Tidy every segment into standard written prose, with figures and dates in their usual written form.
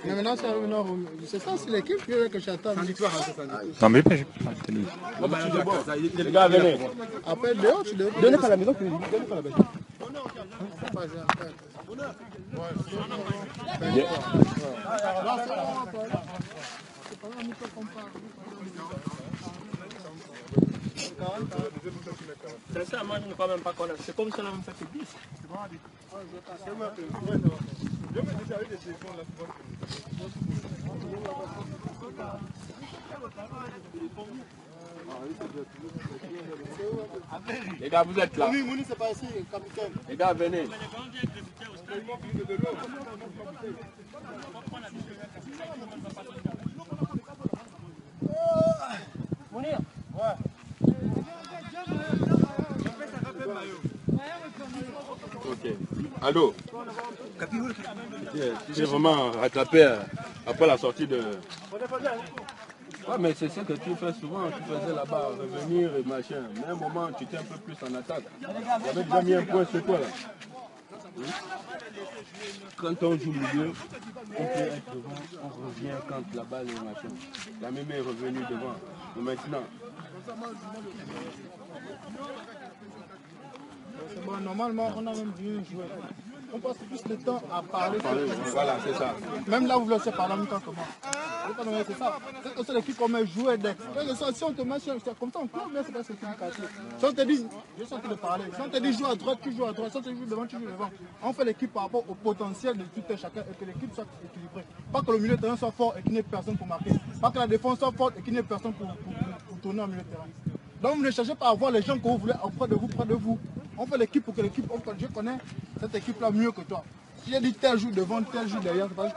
Mais maintenant, c'est ça, c'est l'équipe que j'attends. Non, mais pas, j'ai pas. Les gars, venez. Après, dehors, tu devrais. Donnez pas la maison, donnez pas la maison. Sincèrement, je ne crois même pas qu'on a. C'est comme si on a même fait que 10. Les gars, vous êtes là. Mouni, c'est pas ici, capitaine. Les gars, venez. Mounir. Ok. Allô. J'ai vraiment rattrapé après la sortie de... Ouais, mais c'est ce que tu fais souvent, tu faisais là-bas, revenir et machin. Mais à un moment, tu étais un peu plus en attaque. Tu avais déjà mis un point sur toi là. Quand on joue milieu, on peut être devant, on revient quand la balle est machin. La même est revenue devant. Mais maintenant... C'est bon, normalement, on a même bien joué. On passe plus de temps à parler. Voilà, c'est ça. Même là, vous le savez parler en même temps que moi. C'est ça. C'est que c'est l'équipe qu'on met jouer d'ex. Si on te met comme ça, on peut bien se passer sur le quartier. Si on te dit, je suis en train de parler. Si on te dit joue à droite, tu joues à droite. Si on te dit joue devant, tu joues devant. On fait l'équipe par rapport au potentiel de tout un chacun et que l'équipe soit équilibrée. Pas que le milieu de terrain soit fort et qu'il n'y ait personne pour marquer. Pas que la défense soit forte et qu'il n'y ait personne pour tourner au milieu de terrain. Donc vous ne cherchez pas à voir les gens que vous voulez auprès de vous, On fait l'équipe pour que l'équipe, je connais cette équipe-là mieux que toi. Si j'ai dit tel joue devant, tel joue derrière, c'est pas juste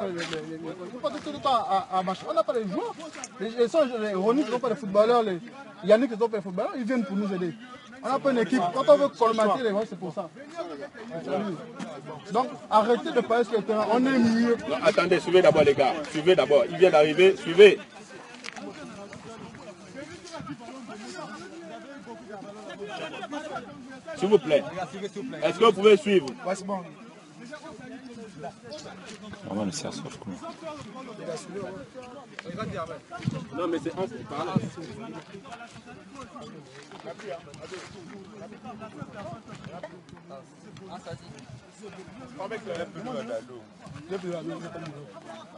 tout le temps à marcher. On n'a pas les joueurs. Les Ronnie qui sont pas les footballeurs, les Yannick qui sont pas les footballeurs, ils viennent pour nous aider. On n'a pas une équipe. Quand on veut colmater les gens, c'est pour ça. Donc arrêtez de parler sur le terrain, on est mieux. Non, attendez, suivez d'abord les gars. Suivez d'abord. Il vient d'arriver, suivez. S'il vous plaît. Est-ce que vous pouvez suivre? Ouais, c'est bon. Vraiment, le cerceau, je crois. Non, mais c'est entre par là.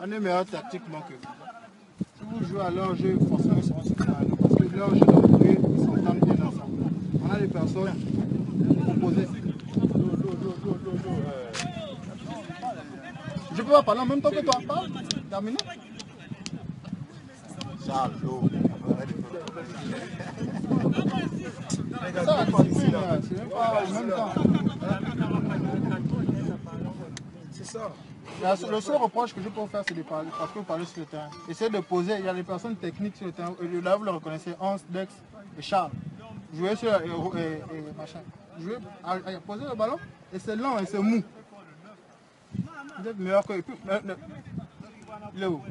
On est meilleur tactiquement que vous. Si vous jouez à leur jeu, forcément ils seront supérieurs à nous. Parce que leur jeu de jouer, ils s'entendent bien ensemble. On a des personnes composées. Je peux pas parler en même temps que toi. Parle. Terminé. Ça, l'eau. Ça, la discipline, c'est même pas en même temps. C'est ça. Le seul reproche que je peux faire, c'est de parler, parce que vous parlez sur le terrain. Essayez de poser, il y a des personnes techniques sur le terrain. Là, vous le reconnaissez, Hans, Dex et Charles. Jouez sur machin. Jouez, posez le ballon, et c'est lent et c'est mou. Vous êtes meilleur que... Il est où?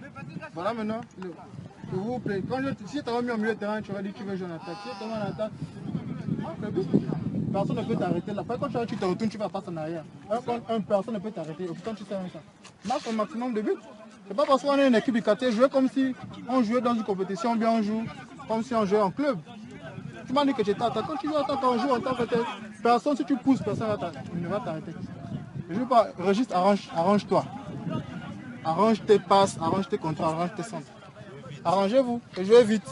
Voilà maintenant. S'il vous plaît, si tu avais mis au milieu de terrain, tu aurais dit que tu veux jouer en attaque. Si tu es en attaque, personne ne peut t'arrêter là. Après, quand tu te retournes, tu vas passer en arrière. Personne ne peut t'arrêter. Et pourtant, tu sais ça. Marque un maximum de buts. C'est pas parce qu'on est une équipe du quartier, jouer comme si on jouait dans une compétition, ou bien on joue comme si on jouait en club. Tu m'as dit que tu étais attaquant, tu joues attaquant, on joue en tant que tel. Personne, si tu pousses, personne ne va t'arrêter. Je veux pas, Registre, arrange-toi. Arrange tes passes, arrange tes contrôles, arrange tes centres. Arrangez-vous et jouez vite.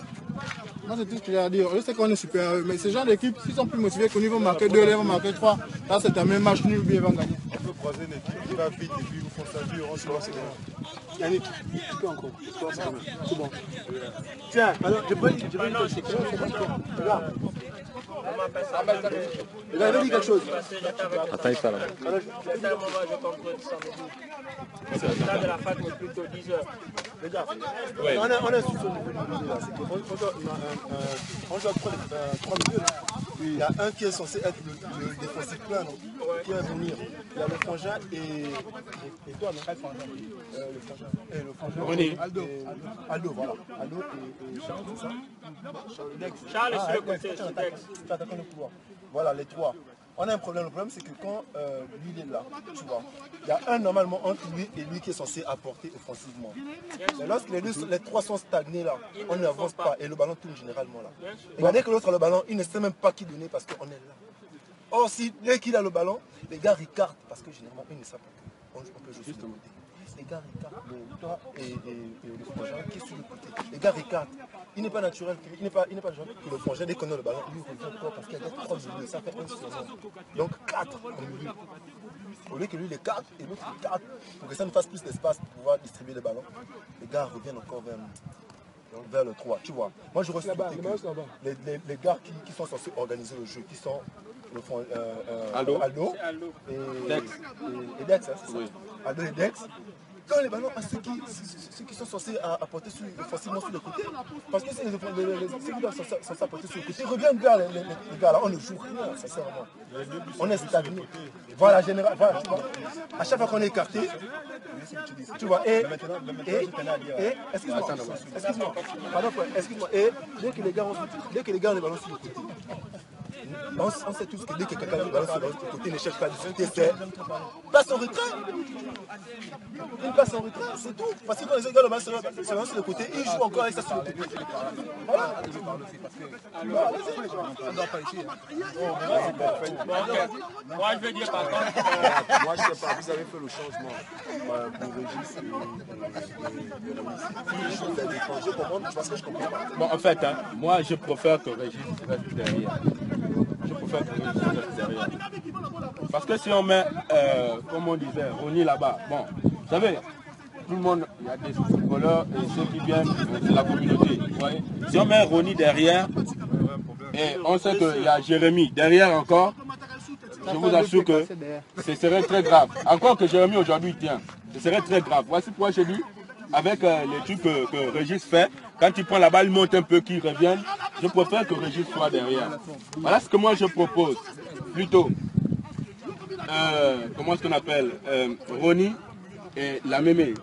Moi, c'est tout ce que j'ai à dire. Je sais qu'on est super, mais ces gens d'équipe, s'ils sont plus motivés que nous, ils vont marquer 2, ils vont marquer 3. Là, c'est un même match nul, ils vont gagner. On peut croiser une équipe qui va vite et puis ils vous font sa vie, on se voit, c'est bon. Yannick, tu peux encore. C'est bon. Tiens, alors, je vais dire quelque chose. Regarde. Il avait dit quelque chose. Attends, il parle. C'est un moment, je contrôle ça. C'est le temps de la fac, mais plutôt 10 heures. Regarde, on est sur ce niveau là. On joue 3 minutes. Il y a un qui est censé être le défensif plein, qui va venir. Il y a le frangin et toi, non? Le frangin. René. Aldo, voilà. Aldo et Charles, c'est ça? Charles est sur le côté, c'est Dex. Tu attaques le pouvoir. Voilà, les trois. On a un problème. Le problème, c'est que quand lui il est là, tu vois, il y a un normalement entre lui et lui qui est censé apporter offensivement. Mais lorsque les trois sont stagnés là, on n'avance pas et le ballon tourne généralement là. Et dès que l'autre a le ballon, il ne sait même pas qui donner parce qu'on est là. Or, si dès qu'il a le ballon, les gars ricardent parce que généralement, ils ne savent pas qu'on peut jouer sur le côté. Les gars ricardent, toi et le frangin qui est sur le côté. Les gars ricardent. Il n'est pas naturel, il n'est pas genre que le frangin, dès qu'on a le ballon, lui revient quoi parce qu'il y a 3 milieux, ça fait un surnom. Donc 4 au milieu. Au lieu que lui les 4 et l'autre les 4, pour que ça nous fasse plus d'espace pour pouvoir distribuer le ballon, les gars reviennent encore vers le 3, tu vois. Moi je reçois les gars qui sont censés organiser le jeu, qui sont Aldo et Dex, hein, c'est ça. Aldo et Dex. Quand les ballons à ceux qui sont censés apporter facilement sur le côté, parce que ceux qui sont censés apporter sur le côté reviennent vers les gars là, on ne joue rien, sincèrement. On est stagné. Voilà, général, voilà, tu vois. À chaque fois qu'on est écarté, tu vois, excuse-moi, et dès que les gars ont les ballons sur le côté, on sait tous que dès que quelqu'un a le ballon sur le côté, ne cherche pas à discuter, c'est passe en retrait. Il passe en retrait, c'est tout. Parce que quand les gars ont le ballon sur le côté, ils jouent encore avec ça sur le côté. Voilà. Moi, je veux dire par contre. Moi, je sais pas, vous avez fait le changement pour Régis et parce que je comprends pas. Bon, en fait, hein, moi, je préfère que Régis reste derrière. Parce que si on met, comme on disait, Ronny là-bas, bon, vous savez, tout le monde, il y a des footballeurs et ceux qui viennent de la communauté. Vous voyez. Si on met Ronny derrière, et on sait qu'il y a Jérémy derrière encore, je vous assure que ce serait très grave. Encore que Jérémy aujourd'hui tient, ce serait très grave. Voici pourquoi j'ai dit, avec les trucs que Régis fait, quand il prend la balle, il monte un peu, qu'il revienne. Je préfère que Régis soit derrière. Voilà ce que moi je propose. Plutôt, comment est-ce qu'on appelle Ronny et la Mémé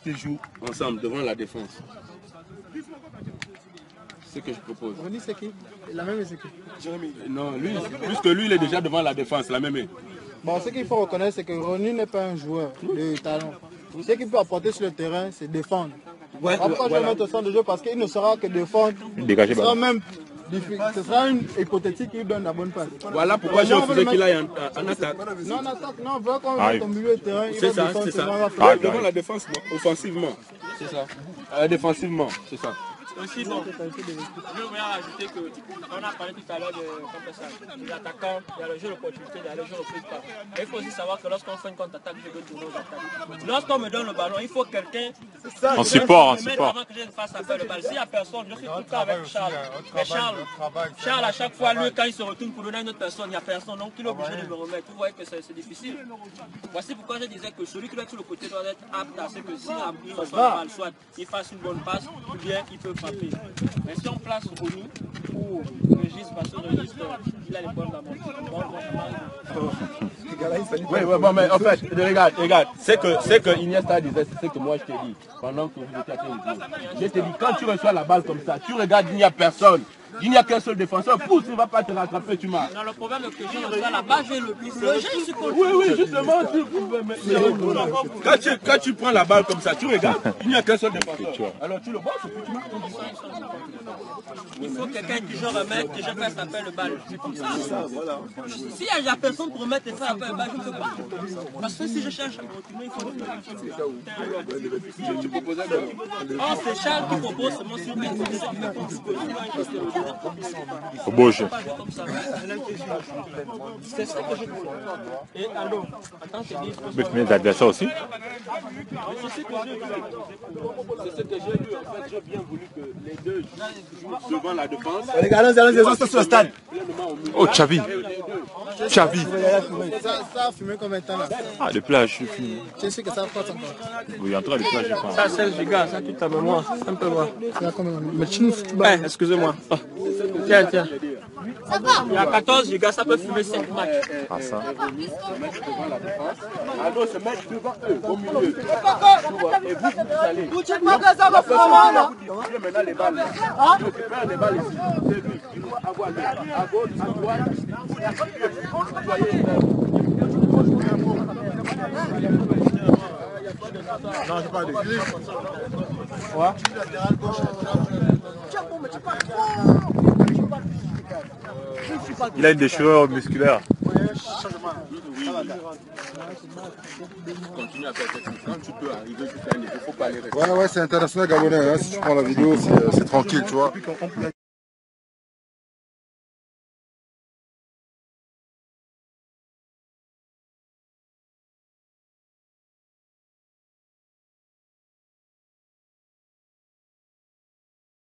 qui jouent ensemble devant la défense. C'est ce que je propose. Ronny c'est qui? La Mémé c'est qui? Non, lui, puisque lui il est déjà devant la défense, la Mémé. Bon, ce qu'il faut reconnaître, c'est que Ronny n'est pas un joueur de talent. Ce qu'il peut apporter sur le terrain, c'est défendre. Pourquoi je vais mettre au centre de jeu? Parce qu'il ne saura que défendre. Dégager ce sera une hypothétique qui lui donne la bonne passe. Voilà pourquoi j'ai refusé qu'il aille en attaque. Non, en attaque, non, on veut qu'on mette au milieu de terrain. C'est ça, c'est ça. Devant la défense, offensivement. C'est ça. Défensivement, c'est ça. Aussi, bon, je voudrais rajouter qu'on a parlé tout à l'heure des attaquants, il y a le jeu d'opportunité, il y a le jeu de prise pas. Il faut aussi savoir que lorsqu'on fait une contre-attaque, je veux tourner aux attaques. Lorsqu'on me donne le ballon, il faut quelqu'un. En support, en support. Avant que je ne fasse appel le ballon. S'il n'y a personne, je suis tout le temps avec Charles. Mais Charles, à chaque fois, lui, quand il se retourne pour donner à une autre personne, il n'y a personne, donc il est obligé de me remettre. Vous voyez que c'est difficile. Voici pourquoi je disais que celui qui doit être sur le côté doit être apte à ce que si il reçoit le ballon, soit il fasse une bonne passe, ou bien il peut frapper. Mais si on place Ronny ou Régis, parce que Régis, il a les bonnes d'abord. Oui, bon, mais en fait, regarde, c'est que Iniesta disait, c'est ce que moi je t'ai dit, pendant que vous étiez à train de jouer. Je t'ai dit, quand tu reçois la balle comme ça, tu regardes, il n'y a personne. Il n'y a qu'un seul défenseur, pousse, il ne va pas te rattraper, tu marques. Non, le problème est que je reçois la balle, j'ai le plus. Oui, justement, quand tu prends la balle comme ça, tu regardes, il n'y a qu'un seul défenseur. Alors tu le bosses et puis tu marques. Il faut quelqu'un qui je remette, que je fasse appel le balle. C'est comme ça. S'il n'y a personne pour remettre et faire appel le balle, je ne peux pas. Parce que si je cherche à continuer, il faut. Oh, c'est Charles qui propose seulement sur le Au bouge. C'est ça que je veux. Et alors, attends, Mais tu mets l'adversaire aussi. C'est ce que j'ai vu. En fait, j'ai bien voulu que les deux jouent devant la défense. Allons, sur le stade. Oh, Xavi. Xavi. Ça a fumé combien de temps là? Ah, les plages, je fume. Tu sais que ça passe encore. Oui, en tout cas, les plages, je pense. ça, 16 gigas, ça, tu t'as mémoire. Un peu moins. Mais tu nous fous. Excusez-moi. Tiens. Il y a 14 gars, ça peut fumer 5 matchs. Ah, ça. Se mettre devant la défense. Alors se mettre devant eux, au milieu. Et vous allez. La personne va vous distribuer maintenant les balles. Tu récupères les balles ici. C'est lui. Tu dois avoir les à gauche, à droite. Non, je parle de griffe. Ouais. Il a une déchirure musculaire. Continue à faire cette mission. Tu peux arriver jusqu'à un niveau. Il ne faut pas aller rester. Ouais, c'est international gabonais. Hein. Si tu prends la vidéo, c'est tranquille, tu vois.